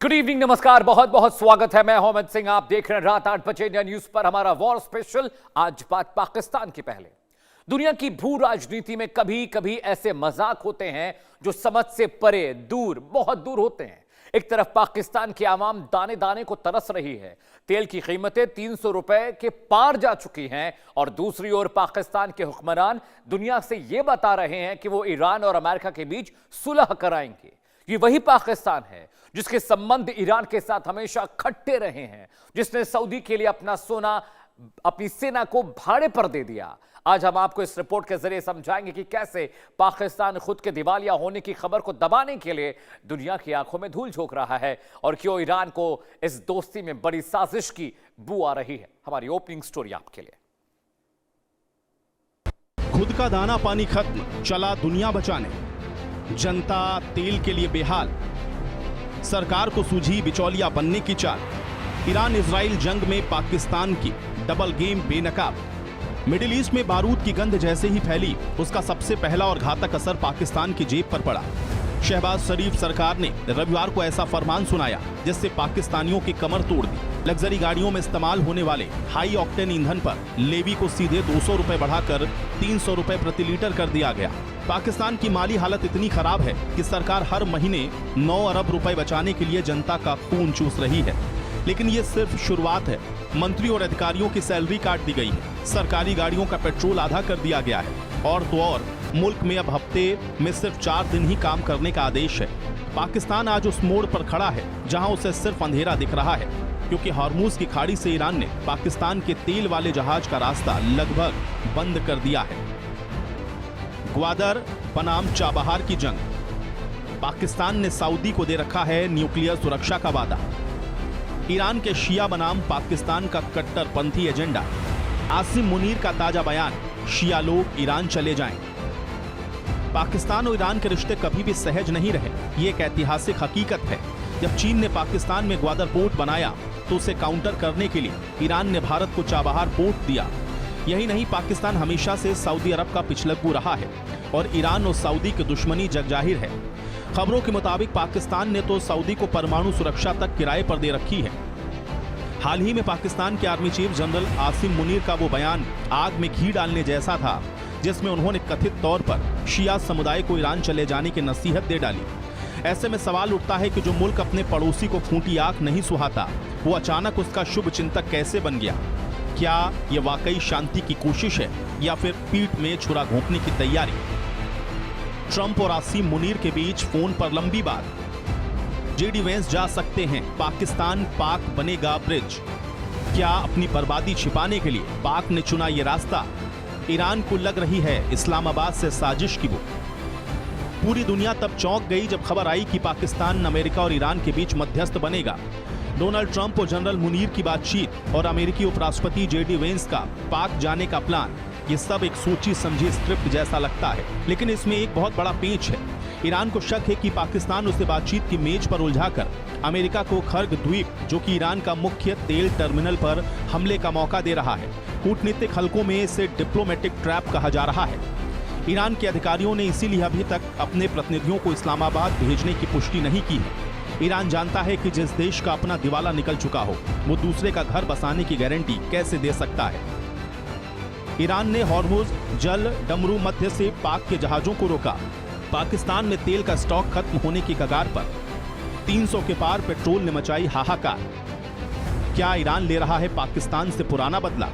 Good evening, नमस्कार, बहुत बहुत स्वागत है। मैं मोहम्मद सिंह, आप देख रहे हैं रात 8 बजे इंडिया न्यूज पर हमारा वॉर स्पेशल। आज बात पाकिस्तान की। पहले दुनिया की भू राजनीति में कभी कभी ऐसे मजाक होते हैं जो समझ से परे, दूर, बहुत दूर होते हैं। एक तरफ पाकिस्तान की आवाम दाने दाने को तरस रही है, तेल की कीमतें 300 रुपए के पार जा चुकी हैं, और दूसरी ओर पाकिस्तान के हुक्मरान दुनिया से यह बता रहे हैं कि वो ईरान और अमेरिका के बीच सुलह कराएंगे। ये वही पाकिस्तान है जिसके संबंध ईरान के साथ हमेशा खट्टे रहे हैं, जिसने सऊदी के लिए अपना सोना, अपनी सेना को भाड़े पर दे दिया। आज हम आपको इस रिपोर्ट के जरिए समझाएंगे कि कैसे पाकिस्तान खुद के दिवालिया होने की खबर को दबाने के लिए दुनिया की आंखों में धूल झोंक रहा है, और क्यों ईरान को इस दोस्ती में बड़ी साजिश की बू आ रही है। हमारी ओपनिंग स्टोरी आपके लिए। खुद का दाना पानी खत्म, चला दुनिया बचाने। जनता तेल के लिए बेहाल, सरकार को सूझी बिचौलिया बनने की चाल। ईरान इजराइल जंग में पाकिस्तान की डबल गेम बेनकाब। मिडिल ईस्ट में बारूद की गंध जैसे ही फैली, उसका सबसे पहला और घातक असर पाकिस्तान की जेब पर पड़ा। शहबाज शरीफ सरकार ने रविवार को ऐसा फरमान सुनाया जिससे पाकिस्तानियों की कमर तोड़ दी। लग्जरी गाड़ियों में इस्तेमाल होने वाले हाई ऑक्टेन ईंधन पर लेवी को सीधे 200 रुपए बढ़ाकर 300 रुपए प्रति लीटर कर दिया गया। पाकिस्तान की माली हालत इतनी खराब है कि सरकार हर महीने 9 अरब रुपए बचाने के लिए जनता का खून चूस रही है। लेकिन ये सिर्फ शुरुआत है। मंत्री और अधिकारियों की सैलरी काट दी गई है, सरकारी गाड़ियों का पेट्रोल आधा कर दिया गया है, और तो और मुल्क में अब हफ्ते में सिर्फ 4 दिन ही काम करने का आदेश है। पाकिस्तान आज उस मोड़ पर खड़ा है जहां उसे सिर्फ अंधेरा दिख रहा है, क्योंकि हॉर्मूज की खाड़ी से ईरान ने पाकिस्तान के तेल वाले जहाज का रास्ता लगभग बंद कर दिया है। ग्वादर बनाम चाबहार की जंग। पाकिस्तान ने सऊदी को दे रखा है न्यूक्लियर सुरक्षा का वादा। ईरान के शिया बनाम पाकिस्तान का कट्टरपंथी एजेंडा। आसिम मुनीर का ताजा बयान, शिया लोग ईरान चले जाएं। पाकिस्तान और ईरान के रिश्ते कभी भी सहज नहीं रहे, ये एक ऐतिहासिक हकीकत है। जब चीन ने पाकिस्तान में ग्वादर पोर्ट बनाया तो उसे काउंटर करने के लिए ईरान ने भारत को चाबहार पोर्ट दिया। यही नहीं, पाकिस्तान हमेशा से सऊदी अरब का पिछलग्गू रहा है, और ईरान और सऊदी की दुश्मनी जगजाहिर है। खबरों के मुताबिक पाकिस्तान ने तो सऊदी को परमाणु सुरक्षा तक किराए पर दे रखी है। हाल ही में पाकिस्तान के army chief general Asim Munir का वो बयान आग में घी डालने जैसा था, जिसमें उन्होंने कथित तौर पर शिया समुदाय को ईरान चले जाने की नसीहत दे डाली। ऐसे में सवाल उठता है कि जो मुल्क अपने पड़ोसी को फूटी आंख नहीं सुहाता, वो अचानक उसका शुभ चिंतक कैसे बन गया? क्या ये वाकई शांति की कोशिश है या फिर पीठ में छुरा घोंपने की तैयारी? ट्रंप और आसिम मुनीर के बीच फोन पर लंबी बात। जेडी वेंस जा सकते हैं, पाकिस्तान पाक बनेगा ब्रिज। क्या अपनी बर्बादी छिपाने के लिए पाक ने चुना ये रास्ता? ईरान को लग रही है इस्लामाबाद से साजिश की वो। पूरी दुनिया तब चौंक गई जब खबर आई कि पाकिस्तान अमेरिका और ईरान के बीच मध्यस्थ बनेगा। डोनाल्ड ट्रंप और जनरल मुनीर की बातचीत और अमेरिकी उपराष्ट्रपति जेडी वेंस का पाक जाने का प्लान, ये सब एक सोची समझी स्क्रिप्ट जैसा लगता है। लेकिन इसमें एक बहुत बड़ा पेंच है। ईरान को शक है कि पाकिस्तान उसे बातचीत की मेज पर उलझाकर अमेरिका को खर्ग द्वीप, जो कि ईरान का मुख्य तेल टर्मिनल पर हमले का मौका दे रहा है। कूटनीतिक हलकों में इसे डिप्लोमेटिक ट्रैप कहा जा रहा है। ईरान के अधिकारियों ने इसीलिए अभी तक अपने प्रतिनिधियों को इस्लामाबाद भेजने की पुष्टि नहीं की है। ईरान जानता है कि जिस देश का अपना दिवाला निकल चुका हो, वो दूसरे का घर बसाने की गारंटी कैसे दे सकता है। ईरान ने हॉर्मुज जल डमरू मध्य से पाक के जहाजों को रोका। पाकिस्तान में तेल का स्टॉक खत्म होने की कगार पर। 300 के पार पेट्रोल ने मचाई हाहाकार। क्या ईरान ले रहा है पाकिस्तान से पुराना बदला?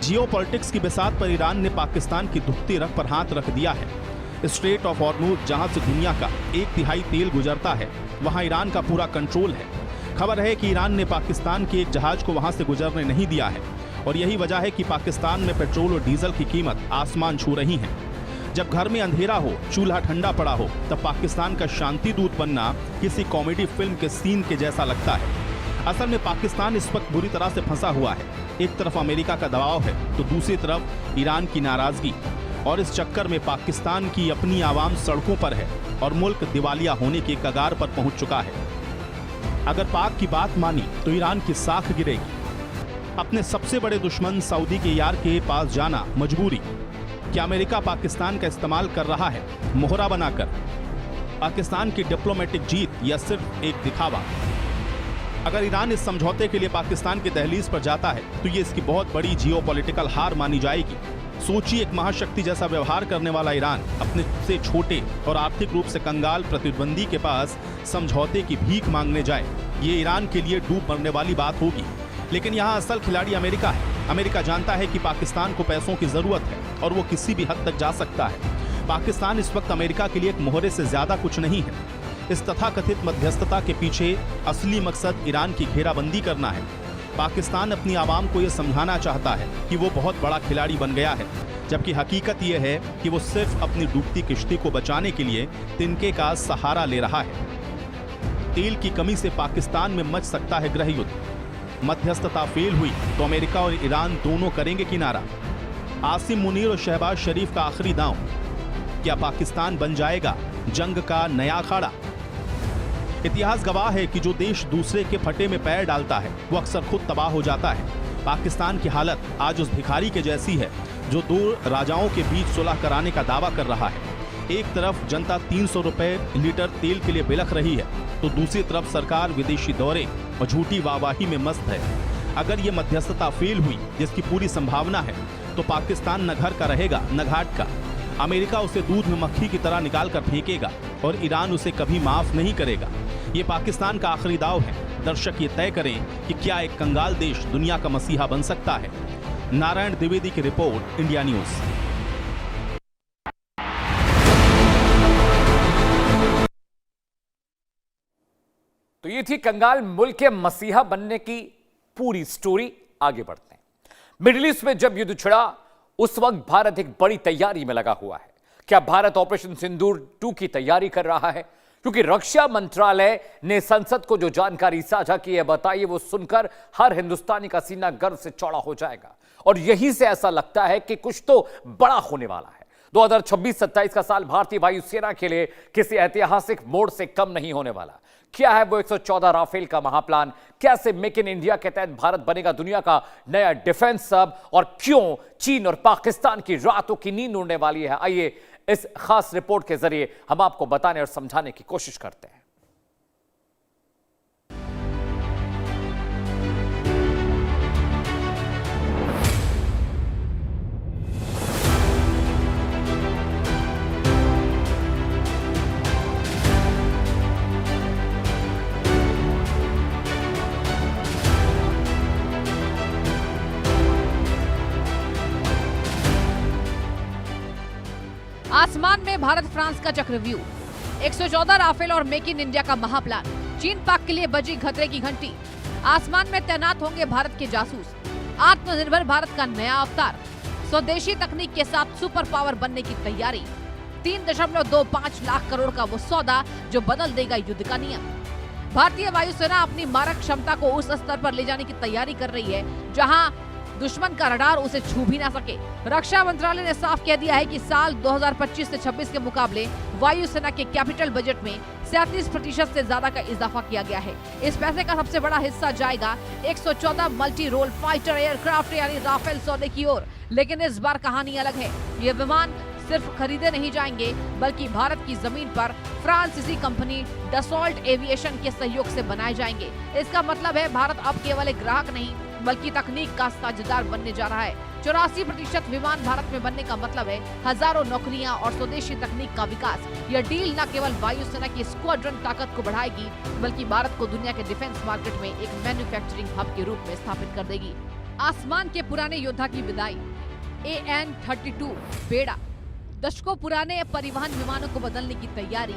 जियोपॉलिटिक्स की बिसात पर ईरान ने पाकिस्तान की दुखती रग पर हाथ रख दिया है। स्ट्रेट ऑफ हॉर्मुज, जहां से दुनिया का 1/3 तेल गुजरता है, वहां ईरान का पूरा कंट्रोल है। खबर है कि ईरान ने पाकिस्तान के एक जहाज को वहां से गुजरने नहीं दिया है, और यही वजह है कि पाकिस्तान में पेट्रोल और डीजल की कीमत आसमान छू रही है। जब घर में अंधेरा हो, चूल्हा ठंडा पड़ा हो, तब पाकिस्तान का शांति दूत बनना किसी कॉमेडी फिल्म के सीन के जैसा लगता है। असल में पाकिस्तान इस वक्त बुरी तरह से फंसा हुआ है। एक तरफ अमेरिका का दबाव है तो दूसरी तरफ ईरान की नाराजगी, और इस चक्कर में पाकिस्तान की अपनी आवाम सड़कों पर है और मुल्क दिवालिया होने के कगार पर पहुंच चुका है। अगर पाक की बात मानी तो ईरान की साख गिरेगी। अपने सबसे बड़े दुश्मन सऊदी के यार के पास जाना मजबूरी। क्या अमेरिका पाकिस्तान का इस्तेमाल कर रहा है मोहरा बनाकर? पाकिस्तान की डिप्लोमेटिक जीत या सिर्फ एक दिखावा? अगर ईरान इस समझौते के लिए पाकिस्तान की दहलीज पर जाता है तो ये इसकी बहुत बड़ी जियोपॉलिटिकल हार मानी जाएगी। सोचिए, एक महाशक्ति जैसा व्यवहार करने वाला ईरान अपने से छोटे और आर्थिक रूप से कंगाल प्रतिद्वंदी के पास समझौते की भीख मांगने जाए। ये ईरान के लिए डूब मरने वाली बात होगी। लेकिन यहाँ असल खिलाड़ी अमेरिका है। अमेरिका जानता है कि पाकिस्तान को पैसों की जरूरत है और वो किसी भी हद तक जा सकता है। पाकिस्तान इस वक्त अमेरिका के लिए एक मोहरे से ज्यादा कुछ नहीं है। इस तथाकथित मध्यस्थता के पीछे असली मकसद ईरान की घेराबंदी करना है। पाकिस्तान अपनी आवाम को यह समझाना चाहता है कि वो बहुत बड़ा खिलाड़ी बन गया है, जबकि हकीकत यह है कि वो सिर्फ अपनी डूबती किश्ती को बचाने के लिए तिनके का सहारा ले रहा है। तेल की कमी से पाकिस्तान में मच सकता है गृह युद्ध। मध्यस्थता फेल हुई तो अमेरिका और ईरान दोनों करेंगे किनारा। आसिम मुनीर और शहबाज शरीफ का आखिरी दांव। क्या पाकिस्तान बन जाएगा जंग का नया अखाड़ा? इतिहास गवाह है कि जो देश दूसरे के फटे में पैर डालता है वो अक्सर खुद तबाह हो जाता है। पाकिस्तान की हालत आज उस भिखारी के जैसी है जो दो राजाओं के बीच सुलह कराने का दावा कर रहा है। एक तरफ जनता 300 रुपए लीटर तेल के लिए बिलख रही है तो दूसरी तरफ सरकार विदेशी दौरे और झूठी वाहवाही में मस्त है। अगर ये मध्यस्थता फेल हुई, जिसकी पूरी संभावना है, तो पाकिस्तान न घर का रहेगा न घाट का। अमेरिका उसे दूध में मक्खी की तरह निकाल कर फेंकेगा और ईरान उसे कभी माफ नहीं करेगा। ये पाकिस्तान का आखिरी दाव है। दर्शक ये तय करें कि क्या एक कंगाल देश दुनिया का मसीहा बन सकता है। नारायण द्विवेदी की रिपोर्ट, इंडिया न्यूज। तो ये थी कंगाल मुल्क के मसीहा बनने की पूरी स्टोरी। आगे बढ़ते हैं। मिडिल ईस्ट में जब युद्ध छिड़ा उस वक्त भारत एक बड़ी तैयारी में लगा हुआ है। क्या भारत ऑपरेशन सिंदूर 2 की तैयारी कर रहा है? क्योंकि रक्षा मंत्रालय ने संसद को जो जानकारी साझा की है, बताइए, वो सुनकर हर हिंदुस्तानी का सीना गर्व से चौड़ा हो जाएगा। और यहीं से ऐसा लगता है कि कुछ तो बड़ा होने वाला है। 2026-27 का साल भारतीय वायुसेना के लिए किसी ऐतिहासिक मोड़ से कम नहीं होने वाला। क्या है वो 114 राफेल का महाप्लान? कैसे मेक इन इंडिया के तहत भारत बनेगा दुनिया का नया डिफेंस हब? और क्यों चीन और पाकिस्तान की रातों की नींद उड़ने वाली है? आइए इस खास रिपोर्ट के जरिए हम आपको बताने और समझाने की कोशिश करते हैं। आसमान में भारत फ्रांस का चक्रव्यूह, 114 राफेल और मेक इन इंडिया का महाप्लान, चीन पाक के लिए बजी खतरे की घंटी, आसमान में तैनात होंगे भारत के जासूस, आत्मनिर्भर भारत का नया अवतार, स्वदेशी तकनीक के साथ सुपर पावर बनने की तैयारी, 3.25 लाख करोड़ का वो सौदा जो बदल देगा युद्ध का नियम। भारतीय वायुसेना अपनी मारक क्षमता को उस स्तर पर ले जाने की तैयारी कर रही है जहां दुश्मन का रडार उसे छू भी ना सके। रक्षा मंत्रालय ने साफ कह दिया है कि साल 2025 से 26 के मुकाबले वायुसेना के कैपिटल बजट में 37% से ज्यादा का इजाफा किया गया है। इस पैसे का सबसे बड़ा हिस्सा जाएगा 114 मल्टी रोल फाइटर एयरक्राफ्ट यानी राफेल सौदे की ओर। लेकिन इस बार कहानी अलग है। ये विमान सिर्फ खरीदे नहीं जाएंगे बल्कि भारत की जमीन पर फ्रांसीसी कंपनी डसॉल्ट एविएशन के सहयोग से बनाए जाएंगे। इसका मतलब है भारत अब केवल एक ग्राहक नहीं बल्कि तकनीक का साझेदार बनने जा रहा है। 84% विमान भारत में बनने का मतलब है हजारों नौकरियां और स्वदेशी तकनीक का विकास। यह डील न केवल वायुसेना की स्क्वाड्रन ताकत को बढ़ाएगी बल्कि भारत को दुनिया के डिफेंस मार्केट में एक मैन्युफैक्चरिंग हब के रूप में स्थापित कर देगी। आसमान के पुराने योद्धा की विदाई, AN-32 बेड़ा, दशकों पुराने परिवहन विमानों को बदलने की तैयारी,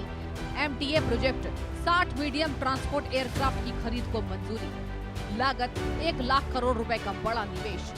MTA project, 60 medium transport aircraft की खरीद को मंजूरी, लागत 1 लाख करोड़ रुपए का बड़ा निवेश,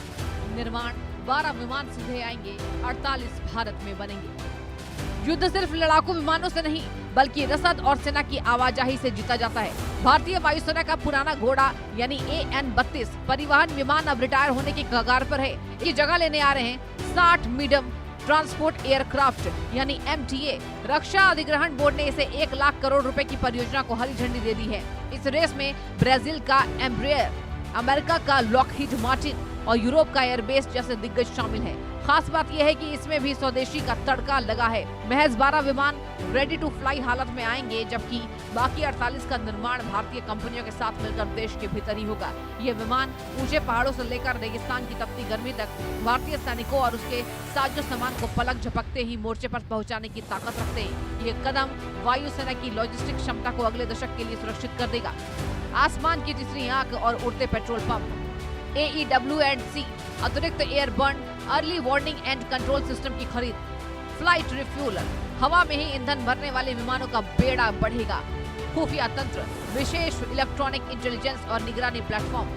निर्माण 12 विमान सीधे आएंगे, 48 भारत में बनेंगे। युद्ध सिर्फ लड़ाकू विमानों से नहीं बल्कि रसद और सेना की आवाजाही से जीता जाता है। भारतीय वायुसेना का पुराना घोड़ा यानी AN-32 परिवहन विमान अब रिटायर होने की कगार पर है। इसकी जगह लेने आ रहे हैं 60 मीडियम ट्रांसपोर्ट एयरक्राफ्ट यानी MTA। रक्षा अधिग्रहण बोर्ड ने इसे 1 लाख करोड़ रुपए की परियोजना को हरी झंडी दे दी है। इस रेस में ब्राजील का एम्ब्रेयर, अमेरिका का लॉकहीड मार्टिन और यूरोप का एयरबेस जैसे दिग्गज शामिल हैं। खास बात यह है कि इसमें भी स्वदेशी का तड़का लगा है। महज 12 विमान रेडी टू फ्लाई हालत में आएंगे, जबकि बाकी 48 का निर्माण भारतीय कंपनियों के साथ मिलकर देश के भीतर ही होगा। ये विमान ऊंचे पहाड़ों से लेकर रेगिस्तान की तपती गर्मी तक भारतीय सैनिकों और उसके साजो सामान को पलक झपकते ही मोर्चे पर पहुंचाने की ताकत रखते हैं। ये कदम वायुसेना की लॉजिस्टिक क्षमता को अगले दशक के लिए सुरक्षित कर देगा। आसमान की तीसरी आंख और उड़ते पेट्रोल पंप, AEW&C अतिरिक्त airborne early warning and control system की खरीद, फ्लाइट रिफ्यूलर, हवा में ही ईंधन भरने वाले विमानों का बेड़ा बढ़ेगा, खुफिया तंत्र, विशेष इलेक्ट्रॉनिक इंटेलिजेंस और निगरानी प्लेटफॉर्म,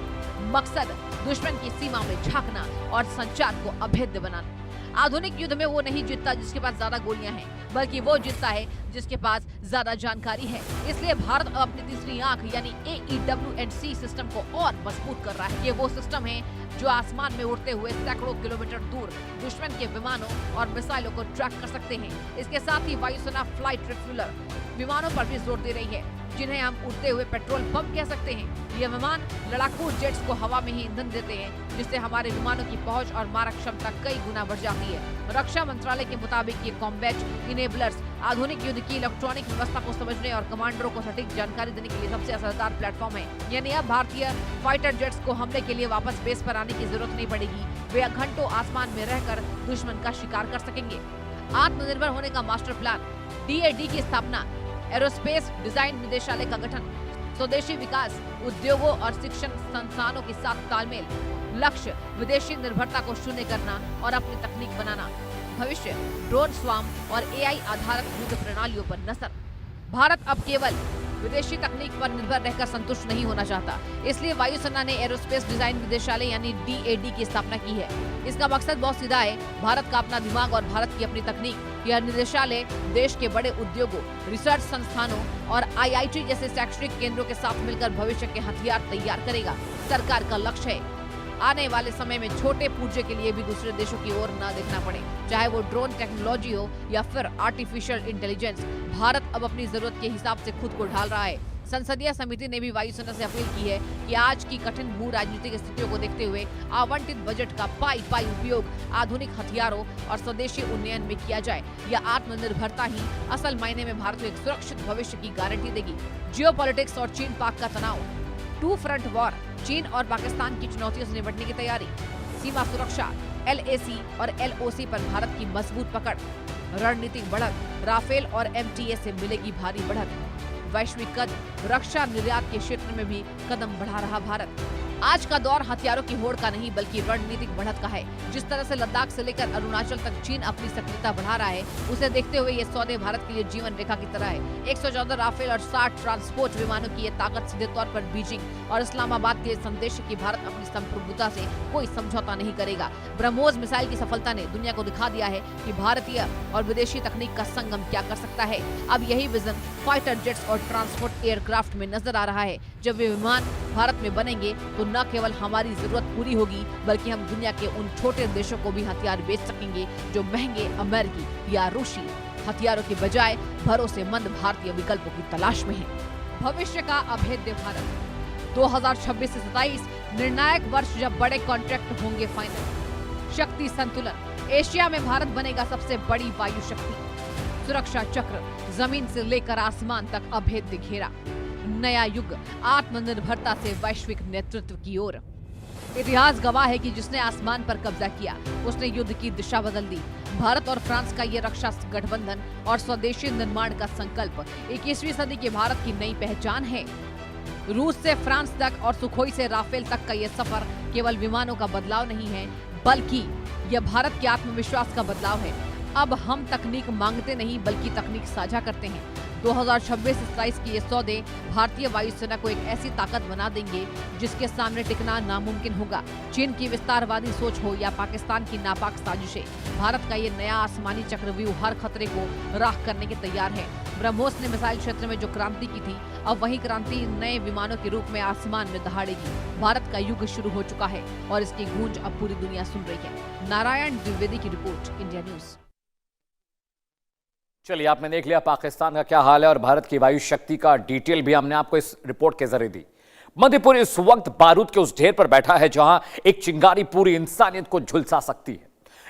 मकसद दुश्मन की सीमा में झांकना और संचार को अभेद्य बनाना। आधुनिक युद्ध में वो नहीं जीतता जिसके पास ज्यादा गोलियां हैं, बल्कि वो जीतता है जिसके पास ज्यादा जानकारी है। इसलिए भारत अब अपनी तीसरी आंख यानी AEW&C सिस्टम को और मजबूत कर रहा है। ये वो सिस्टम है जो आसमान में उड़ते हुए सैकड़ों किलोमीटर दूर दुश्मन के विमानों और मिसाइलों को ट्रैक कर सकते हैं। इसके साथ ही वायुसेना फ्लाइट रिफ्यूलर विमानों पर भी जोर दे रही है, जिन्हें हम उड़ते हुए पेट्रोल पंप कह सकते हैं। ये विमान लड़ाकू जेट्स को हवा में ही ईंधन देते हैं, जिससे हमारे विमानों की पहुंच और मारक क्षमता कई गुना बढ़ जाती है। रक्षा मंत्रालय के मुताबिक ये कॉम्बैट इनेबलर्स आधुनिक युद्ध की इलेक्ट्रॉनिक व्यवस्था को समझने और कमांडरों को सटीक जानकारी देने के लिए सबसे असरदार प्लेटफॉर्म है। यानी अब भारतीय फाइटर जेट्स को हमले के लिए वापस बेस पर आने की जरूरत नहीं पड़ेगी। वे घंटों आसमान में रहकर दुश्मन का शिकार कर सकेंगे। आत्मनिर्भर होने का मास्टर प्लान, DAD की स्थापना, एरोस्पेस डिजाइन निदेशालय का गठन, स्वदेशी विकास, उद्योगों और शिक्षण संस्थानों के साथ तालमेल, लक्ष्य विदेशी निर्भरता को शून्य करना और अपनी तकनीक बनाना, भविष्य ड्रोन स्वाम और AI आधारित युद्ध प्रणालियों पर नजर। भारत अब केवल विदेशी तकनीक पर निर्भर रहकर संतुष्ट नहीं होना चाहता, इसलिए वायुसेना ने एरोस्पेस डिजाइन निदेशालय यानी DAD की स्थापना की है। इसका मकसद बहुत सीधा है, भारत का अपना दिमाग और भारत की अपनी तकनीक। यह निदेशालय देश के बड़े उद्योगों, रिसर्च संस्थानों और IIT जैसे शैक्षणिक केंद्रों के साथ मिलकर भविष्य के हथियार तैयार करेगा। सरकार का लक्ष्य है आने वाले समय में छोटे पूर्जे के लिए भी दूसरे देशों की ओर न देखना पड़े, चाहे वो ड्रोन टेक्नोलॉजी हो या फिर आर्टिफिशियल इंटेलिजेंस। भारत अब अपनी जरूरत के हिसाब से खुद को ढाल रहा है। संसदीय समिति ने भी वायुसेना से अपील की है कि आज की कठिन भू राजनीतिक स्थितियों को देखते हुए आवंटित बजट का पाई उपयोग आधुनिक हथियारों और स्वदेशी उन्नयन में किया जाए। यह आत्मनिर्भरता ही असल मायने में भारत को एक सुरक्षित भविष्य की गारंटी देगी। जियोपॉलिटिक्स और चीन पाक का तनाव, 2 फ्रंट वॉर, चीन और पाकिस्तान की चुनौतियों से निपटने की तैयारी, सीमा सुरक्षा, LAC और LOC पर भारत की मजबूत पकड़, रणनीतिक बढ़त, राफेल और MTA से मिलेगी भारी बढ़त, वैश्विक कद, रक्षा निर्यात के क्षेत्र में भी कदम बढ़ा रहा भारत। आज का दौर हथियारों की होड़ का नहीं बल्कि रणनीतिक बढ़त का है। जिस तरह से लद्दाख से लेकर अरुणाचल तक चीन अपनी सक्रियता बढ़ा रहा है, उसे देखते हुए ये सौदे भारत के लिए जीवन रेखा की तरह है। 114 राफेल और 60 ट्रांसपोर्ट विमानों की ये ताकत सीधे तौर पर बीजिंग और इस्लामाबाद के संदेश की भारत अपनी संप्रभुता से कोई समझौता नहीं करेगा। ब्रह्मोस मिसाइल की सफलता ने दुनिया को दिखा दिया है कि भारतीय और विदेशी तकनीक का संगम क्या कर सकता है। अब यही विजन फाइटर जेट्स और ट्रांसपोर्ट एयरक्राफ्ट में नजर आ रहा है। जब वे विमान भारत में बनेंगे तो न केवल हमारी जरूरत पूरी होगी बल्कि हम दुनिया के उन छोटे देशों को भी हथियार बेच सकेंगे जो महंगे अमेरिकी या रूसी हथियारों के बजाय भरोसेमंद भारतीय विकल्पों की तलाश में हैं। भविष्य का अभेद्य भारत 2026 से 27 निर्णायक वर्ष जब बड़े कॉन्ट्रैक्ट होंगे फाइनल। शक्ति संतुलन, एशिया में भारत बनेगा सबसे बड़ी वायु शक्ति। सुरक्षा चक्र, जमीन से लेकर आसमान तक अभेद्य घेरा। नया युग, आत्मनिर्भरता से वैश्विक नेतृत्व की ओर। इतिहास गवाह है कि जिसने आसमान पर कब्जा किया उसने युद्ध की दिशा बदल दी। भारत और फ्रांस का ये रक्षा गठबंधन और स्वदेशी निर्माण का संकल्प 21वीं सदी के भारत की नई पहचान है। रूस से फ्रांस तक और सुखोई से राफेल तक का ये सफर केवल विमानों का बदलाव नहीं है बल्कि यह भारत के आत्मविश्वास का बदलाव है। अब हम तकनीक मांगते नहीं बल्कि तकनीक साझा करते हैं। 2026 से 27 के ये सौदे भारतीय वायुसेना को एक ऐसी ताकत बना देंगे जिसके सामने टिकना नामुमकिन होगा। चीन की विस्तारवादी सोच हो या पाकिस्तान की नापाक साजिशें, भारत का ये नया आसमानी चक्रव्यूह हर खतरे को राख करने के तैयार है। ब्रह्मोस ने मिसाइल क्षेत्र में जो क्रांति की थी, अब वही क्रांति नए विमानों के रूप में आसमान में दहाड़ेगी। भारत का युग शुरू हो चुका है और इसकी गूंज अब पूरी दुनिया सुन रही है। नारायण द्विवेदी की रिपोर्ट, इंडिया न्यूज। चलिए, आपने देख लिया पाकिस्तान का क्या हाल है और भारत की वायु शक्ति का डिटेल भी हमने आपको इस रिपोर्ट के जरिए दी। मध्यपुर इस वक्त बारूद के उस ढेर पर बैठा है जहां एक चिंगारी पूरी इंसानियत को झुलसा सकती है।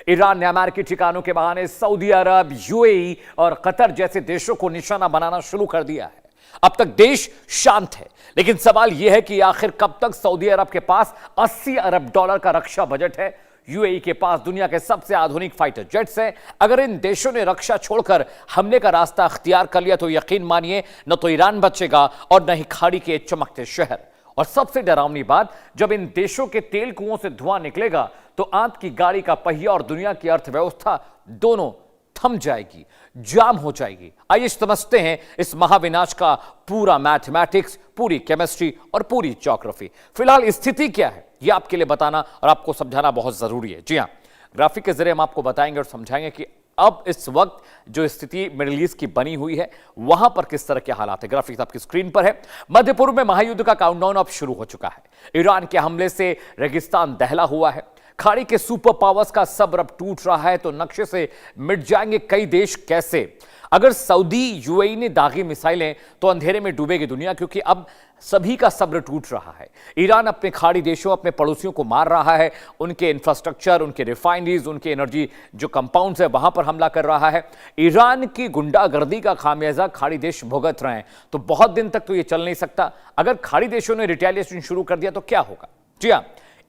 ईरान ने अमेरिकी ठिकानों के बहाने सऊदी अरब, यूएई और कतर जैसे देशों को निशाना बनाना शुरू कर दिया है। अब तक देश शांत है, लेकिन सवाल यह है कि आखिर कब तक सऊदी अरब के पास 80 अरब डॉलर का रक्षा बजट है, यूएई के पास दुनिया के सबसे आधुनिक फाइटर जेट्स हैं। अगर इन देशों ने रक्षा छोड़कर हमले का रास्ता अख्तियार कर लिया तो यकीन मानिए न तो ईरान बचेगा और न ही खाड़ी के चमकते शहर। और सबसे डरावनी बात, जब इन देशों के तेल कुओं से धुआं निकलेगा तो आंत की गाड़ी का पहिया और दुनिया की अर्थव्यवस्था दोनों थम जाएगी, जाम हो जाएगी। आइए समझते हैं इस महाविनाश का पूरा मैथमेटिक्स, पूरी केमिस्ट्री और पूरी ज्योग्राफी। फिलहाल स्थिति क्या है यह आपके लिए बताना और आपको समझाना बहुत जरूरी है। जी हां, ग्राफिक के जरिए हम आपको बताएंगे और समझाएंगे कि अब इस वक्त जो स्थिति मिडिल ईस्ट की बनी हुई है वहां पर किस तरह के हालात है। ग्राफिक्स आपकी स्क्रीन पर है। मध्य पूर्व में महायुद्ध का काउंटडाउन अब शुरू हो चुका है। ईरान के हमले से रेगिस्तान दहला हुआ है। खाड़ी के सुपर पावर्स का सब्र अब टूट रहा है, तो नक्शे से मिट जाएंगे कई देश कैसे। अगर सऊदी, यूएई ने दागी मिसाइलें तो अंधेरे में डूबेगी दुनिया, क्योंकि अब सभी का सब्र टूट रहा है। ईरान अपने खाड़ी देशों, अपने पड़ोसियों को मार रहा है, उनके इंफ्रास्ट्रक्चर, उनके रिफाइनरीज, उनके एनर्जी जो कंपाउंड्स है वहां पर हमला कर रहा है। ईरान की गुंडागर्दी का खामियाजा खाड़ी देश भुगत रहे हैं, तो बहुत दिन तक तो यह चल नहीं सकता। अगर खाड़ी देशों ने रिटेलिएशन शुरू कर दिया तो क्या होगा। जी हां,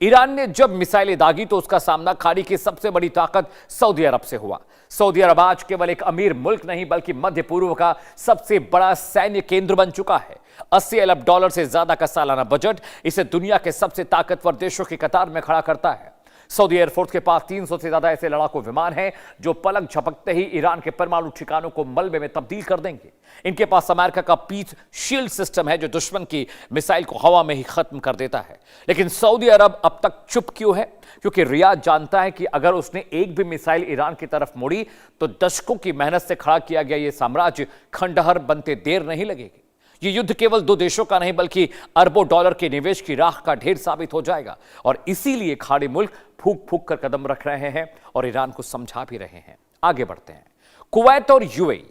ईरान ने जब मिसाइलें दागी तो उसका सामना खाड़ी की सबसे बड़ी ताकत सऊदी अरब से हुआ। सऊदी अरब आज केवल एक अमीर मुल्क नहीं बल्कि मध्य पूर्व का सबसे बड़ा सैन्य केंद्र बन चुका है। 80 अरब डॉलर से ज्यादा का सालाना बजट इसे दुनिया के सबसे ताकतवर देशों की कतार में खड़ा करता है। सऊदी एयरफोर्स के पास 300 से ज्यादा ऐसे लड़ाकू विमान हैं जो पलक झपकते ही ईरान के परमाणु ठिकानों को मलबे में तब्दील कर देंगे। इनके पास अमेरिका का पीस शील्ड सिस्टम है जो दुश्मन की मिसाइल को हवा में ही खत्म कर देता है। लेकिन सऊदी अरब अब तक चुप क्यों है? क्योंकि रियाद जानता है कि अगर उसने एक भी मिसाइल ईरान की तरफ मोड़ी तो दशकों की मेहनत से खड़ा किया गया यह साम्राज्य खंडहर बनते देर नहीं लगेगी। ये युद्ध केवल दो देशों का नहीं बल्कि अरबों डॉलर के निवेश की राख का ढेर साबित हो जाएगा। और इसीलिए खाड़ी मुल्क फूक फूक कर कदम रख रहे हैं और ईरान को समझा भी रहे हैं। आगे बढ़ते हैं। कुवैत और यूएई,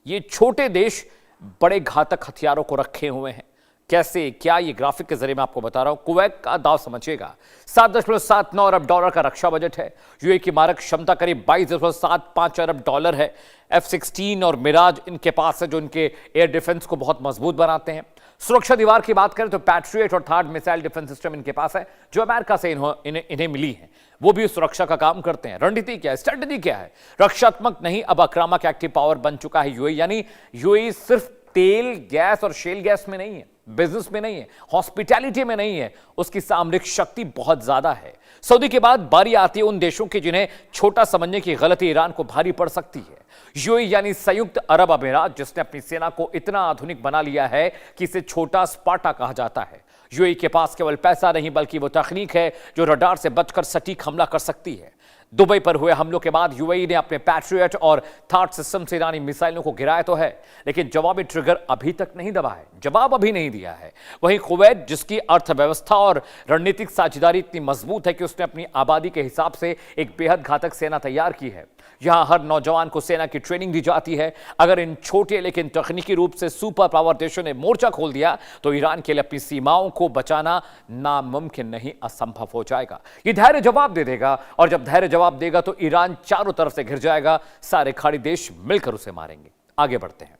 ये छोटे देश बड़े घातक हथियारों को रखे हुए हैं। कैसे, क्या, ये ग्राफिक के जरिए मैं आपको बता रहा हूं। कुवैत का दाव समझिएगा। 7.79 अरब डॉलर का रक्षा बजट है। यूएई की मारक क्षमता करीब 22.75 अरब डॉलर है। F-16 और मिराज इनके पास है जो इनके एयर डिफेंस को बहुत मजबूत बनाते हैं। सुरक्षा दीवार की बात करें तो पैट्रियट और थर्ड मिसाइल डिफेंस सिस्टम इनके पास है जो अमेरिका से इन्हें मिली है। वो भी सुरक्षा का काम करते हैं। रणनीति क्या है, स्ट्रेटजी क्या है? रक्षात्मक नहीं, अब आक्रामक एक्टिव पावर बन चुका है यूएई। यानी यूएई सिर्फ तेल, गैस और शेल गैस में नहीं है, बिजनेस में नहीं है, हॉस्पिटैलिटी में नहीं है, उसकी सामरिक शक्ति बहुत ज्यादा है। सऊदी के बाद बारी आती है उन देशों की जिन्हें छोटा समझने की गलती ईरान को भारी पड़ सकती है। यूएई यानी संयुक्त अरब अमीरात, जिसने अपनी सेना को इतना आधुनिक बना लिया है कि इसे छोटा स्पार्टा कहा जाता है। यूएई के पास केवल पैसा नहीं बल्कि वो तकनीक है जो रडार से बचकर सटीक हमला कर सकती है। दुबई पर हुए हमलों के बाद यूएई ने अपने पैट्रियट और थार्ड सिस्टम से ईरानी मिसाइलों को गिराया तो है, लेकिन जवाबी ट्रिगर अभी तक नहीं दबा है, जवाब अभी नहीं दिया है। वहीं कुवैत, जिसकी अर्थव्यवस्था और रणनीतिक साझेदारी इतनी मजबूत है कि उसने अपनी आबादी के हिसाब से एक बेहद घातक सेना तैयार की है। यहां हर नौजवान को सेना की ट्रेनिंग दी जाती है। अगर इन छोटे लेकिन तकनीकी रूप से सुपर पावर देशों ने मोर्चा खोल दिया तो ईरान के लिए अपनी सीमाओं को बचाना नामुमकिन नहीं, असंभव हो जाएगा। ये धैर्य जवाब दे देगा और जब धैर्य जवाब देगा तो ईरान चारों तरफ से घिर जाएगा, सारे खाड़ी देश मिलकर उसे मारेंगे। आगे बढ़ते हैं।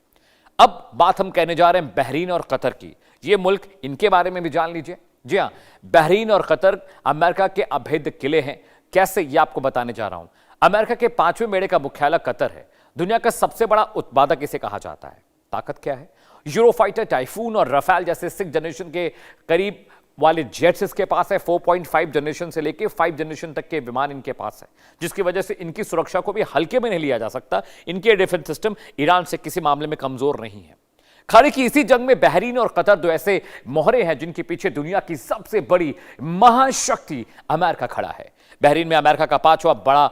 अब बात हम कहने जा रहे हैं बहरीन और कतर की। ये मुल्क, इनके बारे में भी जान लीजिए। जी हां, बहरीन और कतर अमेरिका के अभेद्य किले हैं। कैसे, ये आपको बताने जा रहा हूं। अमेरिका के 5वें बेड़े का मुख्यालय कतर है। दुनिया का सबसे बड़ा उत्पादक इसे कहा जाता है। ताकत क्या है? यूरोफाइटर, टाइफून और रफाल जैसे 6 जनरेशन के करीब वाले जेट्स इसके पास है। 4.5 जनरेशन से लेके 5 जनरेशन तक के विमान इनके पास है, जिसकी वजह से इनकी सुरक्षा को भी हल्के में नहीं लिया जा सकता। इनके डिफेंस सिस्टम ईरान से किसी मामले में कमजोर नहीं है। खाड़ी की इसी जंग में बहरीन और कतर दो ऐसे मोहरे हैं जिनके पीछे दुनिया की सबसे बड़ी महाशक्ति अमेरिका खड़ा है। बहरीन में अमेरिका का 5वां बड़ा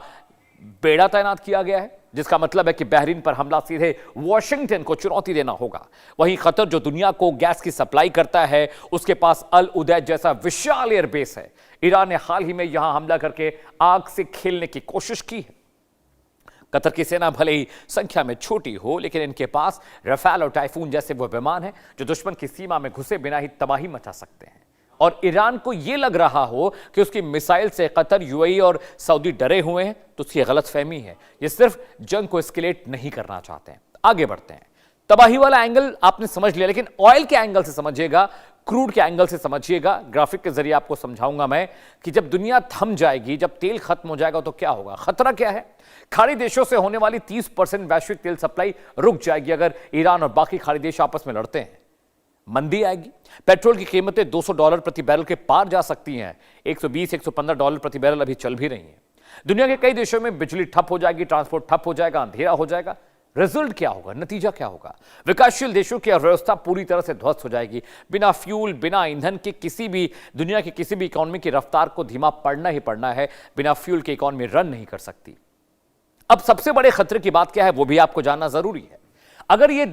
बेड़ा तैनात किया गया है, जिसका मतलब है कि बहरीन पर हमला सीधे वॉशिंगटन को चुनौती देना होगा। वहीं कतर, जो दुनिया को गैस की सप्लाई करता है, उसके पास अल उदैद जैसा विशाल एयरबेस है। ईरान ने हाल ही में यहां हमला करके आग से खेलने की कोशिश की है। कतर की सेना भले ही संख्या में छोटी हो, लेकिन इनके पास रफाल और टाइफून जैसे वो विमान हैं जो दुश्मन की सीमा में घुसे बिना ही तबाही मचा सकते हैं। और ईरान को यह लग रहा हो कि उसकी मिसाइल से कतर, यूएई और सऊदी डरे हुए हैं, तो उसकी गलतफहमी है। ये सिर्फ जंग को एस्केलेट नहीं करना चाहते हैं। आगे बढ़ते हैं। तबाही वाला एंगल आपने समझ लिया, लेकिन ऑयल के एंगल से समझिएगा, क्रूड के एंगल से समझिएगा। ग्राफिक के जरिए आपको समझाऊंगा मैं कि जब दुनिया थम जाएगी, जब तेल खत्म हो जाएगा तो क्या होगा, खतरा क्या है। खाड़ी देशों से होने वाली 30% वैश्विक तेल सप्लाई रुक जाएगी अगर ईरान और बाकी खाड़ी देश आपस में लड़ते हैं। मंदी आएगी, पेट्रोल की कीमतें $200 प्रति बैरल के पार जा सकती हैं। $120-115 प्रति बैरल अभी चल भी रही हैं। दुनिया के कई देशों में बिजली ठप हो जाएगी, ट्रांसपोर्ट ठप हो जाएगा, अंधेरा हो जाएगा। रिजल्ट क्या होगा, नतीजा क्या होगा? विकासशील देशों की अर्थव्यवस्था पूरी तरह से ध्वस्त हो जाएगी। बिना फ्यूल, बिना ईंधन के किसी भी दुनिया की किसी भी इकोनॉमी की रफ्तार को धीमा पड़ना ही पड़ना है। बिना फ्यूल की इकोनॉमी रन नहीं कर सकती। अब सबसे बड़े खतरे की बात क्या है, वो भी आपको जानना जरूरी है। अगर ये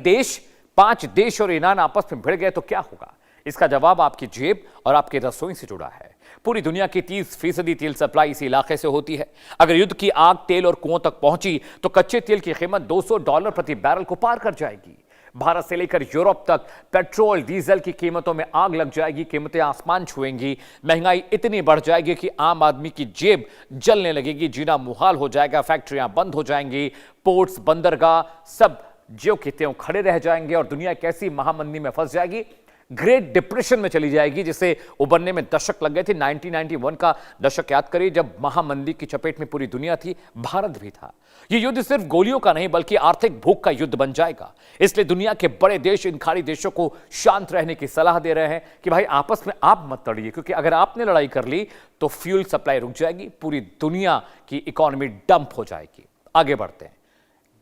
5 देश और ईरान आपस में भिड़ गए तो क्या होगा? इसका जवाब आपकी जेब और आपकी रसोई से जुड़ा है। पूरी दुनिया की 30% तेल सप्लाई इसी इलाके से होती है। अगर युद्ध की आग तेल और कुओं तक पहुंची तो कच्चे तेल की कीमत $200 प्रति बैरल को पार कर जाएगी। भारत से लेकर यूरोप तक पेट्रोल, डीजल की कीमतों में आग लग जाएगी। कीमतें आसमान छुएंगी। महंगाई इतनी बढ़ जाएगी कि आम आदमी की जेब जलने लगेगी, जीना मुहाल हो जाएगा। फैक्ट्रियां बंद हो जाएंगी, पोर्ट्स, बंदरगाह सब ज्यों के त्यों खड़े रह जाएंगे और दुनिया कैसी महामंदी में फंस जाएगी, ग्रेट डिप्रेशन में चली जाएगी, जिसे उबरने में दशक लग गए थे। 1991 का दशक याद करिए, जब महामंदी की चपेट में पूरी दुनिया थी, भारत भी था। यह युद्ध सिर्फ गोलियों का नहीं बल्कि आर्थिक भूख का युद्ध बन जाएगा। इसलिए दुनिया के बड़े देश इन खाड़ी देशों को शांत रहने की सलाह दे रहे हैं कि भाई आपस में आप मत लड़िए, क्योंकि अगर आपने लड़ाई कर ली तो फ्यूल सप्लाई रुक जाएगी, पूरी दुनिया की इकोनॉमी डंप हो जाएगी। आगे बढ़ते हैं।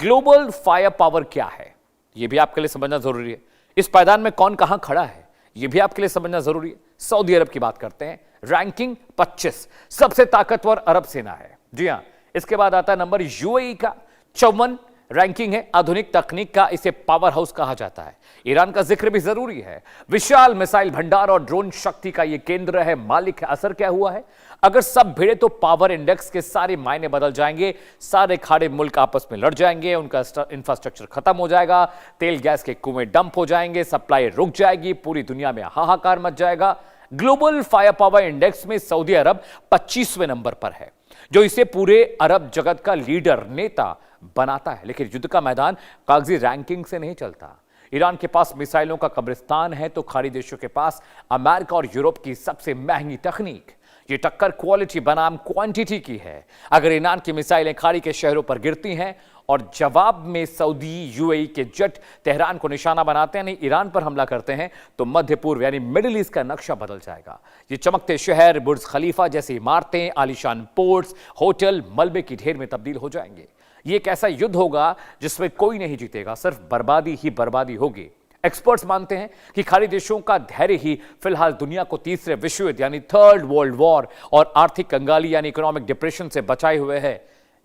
ग्लोबल फायर पावर क्या है, यह भी आपके लिए समझना जरूरी है। इस पायदान में कौन कहां खड़ा है, यह भी आपके लिए समझना जरूरी है। सऊदी अरब की बात करते हैं। रैंकिंग 25, सबसे ताकतवर अरब सेना है। जी हां, इसके बाद आता है नंबर यूएई का, 54 रैंकिंग है। आधुनिक तकनीक का इसे पावर हाउस कहा जाता है। ईरान का जिक्र भी जरूरी है। विशाल मिसाइल भंडार और ड्रोन शक्ति का यह केंद्र है, मालिक है। असर क्या हुआ है, अगर सब भिड़े तो पावर इंडेक्स के सारे मायने बदल जाएंगे। सारे खाड़ी मुल्क आपस में लड़ जाएंगे, उनका इंफ्रास्ट्रक्चर खत्म हो जाएगा, तेल गैस के कुएं डंप हो जाएंगे, सप्लाई रुक जाएगी, पूरी दुनिया में हाहाकार मच जाएगा। ग्लोबल फायर पावर इंडेक्स में सऊदी अरब 25वें नंबर पर है, जो इसे पूरे अरब जगत का लीडर, नेता बनाता है। लेकिन युद्ध का मैदान कागजी रैंकिंग से नहीं चलता। ईरान के पास मिसाइलों का कब्रिस्तान है तो खाड़ी देशों के पास अमेरिका और यूरोप की सबसे महंगी तकनीक। ये टक्कर क्वालिटी बनाम क्वांटिटी की है। अगर ईरान की मिसाइलें खाड़ी के शहरों पर गिरती हैं और जवाब में सऊदी, यूएई के जेट तेहरान को निशाना बनाते हैं, नहीं ईरान पर हमला करते हैं, तो मध्य पूर्व यानी मिडिल ईस्ट का नक्शा बदल जाएगा। ये चमकते शहर, बुर्ज खलीफा जैसी इमारतें, आलीशान पोर्ट्स, होटल मलबे की ढेर में तब्दील हो जाएंगे। ये एक ऐसा युद्ध होगा जिसमें कोई नहीं जीतेगा, सिर्फ बर्बादी ही बर्बादी होगी। एक्सपर्ट्स मानते हैं कि खाड़ी देशों का धैर्य ही फिलहाल दुनिया को तीसरे विश्व युद्ध यानी थर्ड वर्ल्ड वॉर और आर्थिक कंगाली यानी इकोनॉमिक डिप्रेशन से बचाए हुए है।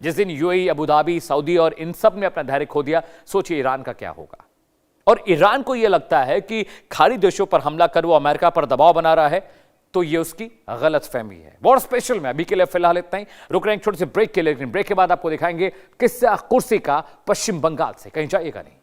जिस दिन यूएई, अबू धाबी, सऊदी और इन सब ने अपना धैर्य खो दिया, सोचिए ईरान का क्या होगा। और ईरान को यह लगता है कि खाड़ी देशों पर हमला कर वो अमेरिका पर दबाव बना रहा है, तो ये उसकी गलतफहमी है। वॉर स्पेशल में अभी के लिए फिलहाल इतना ही। रुक रहे हैं एक छोटे से ब्रेक के लिए, लेकिन ब्रेक के बाद आपको दिखाएंगे किस्सा कुर्सी का पश्चिम बंगाल से। कहीं जाइएगा नहीं।